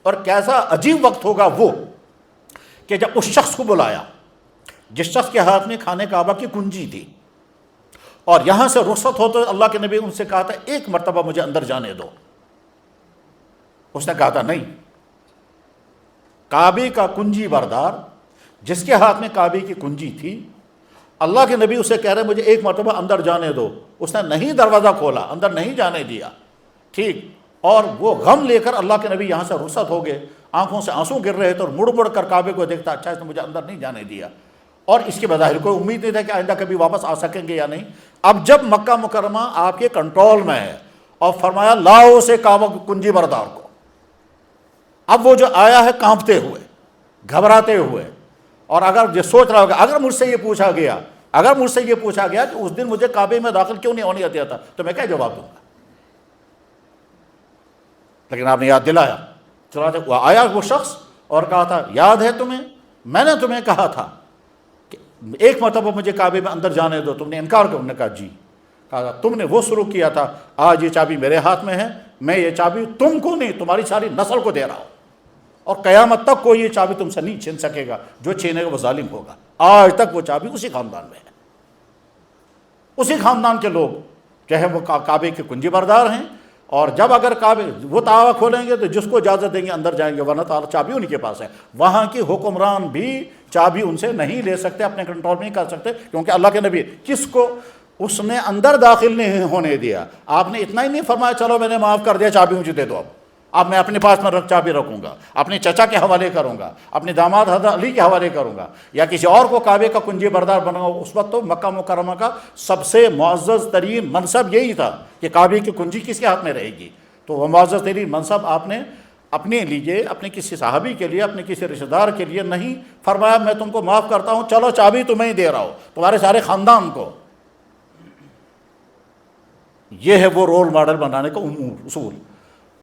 اور کیسا عجیب وقت ہوگا وہ کہ جب اس شخص کو بلایا جس شخص کے ہاتھ میں خانہ کعبہ کی کنجی تھی، اور یہاں سے رخصت ہوتے اللہ کے نبی ان سے کہا تھا ایک مرتبہ مجھے اندر جانے دو. اس نے کہا تھا نہیں. کعبے کا کنجی بردار جس کے ہاتھ میں کعبے کی کنجی تھی، اللہ کے نبی اسے کہہ رہے مجھے ایک مرتبہ اندر جانے دو. اس نے نہیں دروازہ کھولا، اندر نہیں جانے دیا. ٹھیک. اور وہ غم لے کر اللہ کے نبی یہاں سے رخصت ہو گئے، آنکھوں سے آنسو گر رہے تھے، اور مڑ مڑ کر کعبے کو دیکھتا اچھا اس نے مجھے اندر نہیں جانے دیا. اور اس کی بظاہر کوئی امید نہیں تھا کہ آئندہ کبھی واپس آ سکیں گے یا نہیں. اب جب مکہ مکرمہ آپ کے کنٹرول میں ہے اور فرمایا لاؤ اسے کعبہ کنجی بردار کو، اب وہ جو آیا ہے کانپتے ہوئے، گھبراتے ہوئے، اور اگر یہ سوچ رہا ہوگا اگر مجھ سے یہ پوچھا گیا کہ اس دن مجھے کعبے میں داخل کیوں نہیں ہونے دیا تھا تو میں کیا جواب دوں گا. لیکن آپ نے یاد دلایا. چنانچہ وہ آیا وہ شخص اور کہا تھا یاد ہے تمہیں میں نے تمہیں کہا تھا کہ ایک مرتبہ مجھے کعبے میں اندر جانے دو، تم نے انکار کیا؟ انہوں نے کہا جی. کہا تم نے وہ شروع کیا تھا، آج یہ چابی میرے ہاتھ میں ہے، میں یہ چابی تم کو نہیں تمہاری ساری نسل کو دے رہا ہوں، اور قیامت تک کوئی یہ چابی تم سے نہیں چھین سکے گا، جو چھینے گا وہ ظالم ہوگا. آج تک وہ چابی اسی خاندان میں ہے، اسی خاندان کے لوگ چاہے وہ کعبے کے کنجی بردار ہیں، اور جب اگر کعبے وہ تالا کھولیں گے تو جس کو اجازت دیں گے اندر جائیں گے، ورنہ چابی انہی کے پاس ہے. وہاں کی حکمران بھی چابی ان سے نہیں لے سکتے، اپنے کنٹرول نہیں کر سکتے، کیونکہ اللہ کے نبی کس کو اس نے اندر داخل نہیں ہونے دیا. آپ نے اتنا ہی نہیں فرمایا چلو میں نے معاف کر دیا چابی مجھے دے دو، اب میں اپنے پاس میں چابی رکھوں گا، اپنے چچا کے حوالے کروں گا، اپنے داماد حضرت علی کے حوالے کروں گا، یا کسی اور کو کعبے کا کنجی بردار بناؤں گا. اس وقت تو مکہ مکرمہ کا سب سے معزز ترین منصب یہی تھا کہ کعبے کی کنجی کس کے ہاتھ میں رہے گی. تو وہ معزز ترین منصب آپ نے اپنے لیے، اپنے کسی صحابی کے لیے، اپنے کسی رشتہ دار کے لیے نہیں فرمایا میں تم کو معاف کرتا ہوں، چلو چابی تمہیں ہی دے رہا ہوں، تمہارے سارے خاندان کو. یہ ہے وہ رول ماڈل بنانے کا اصول.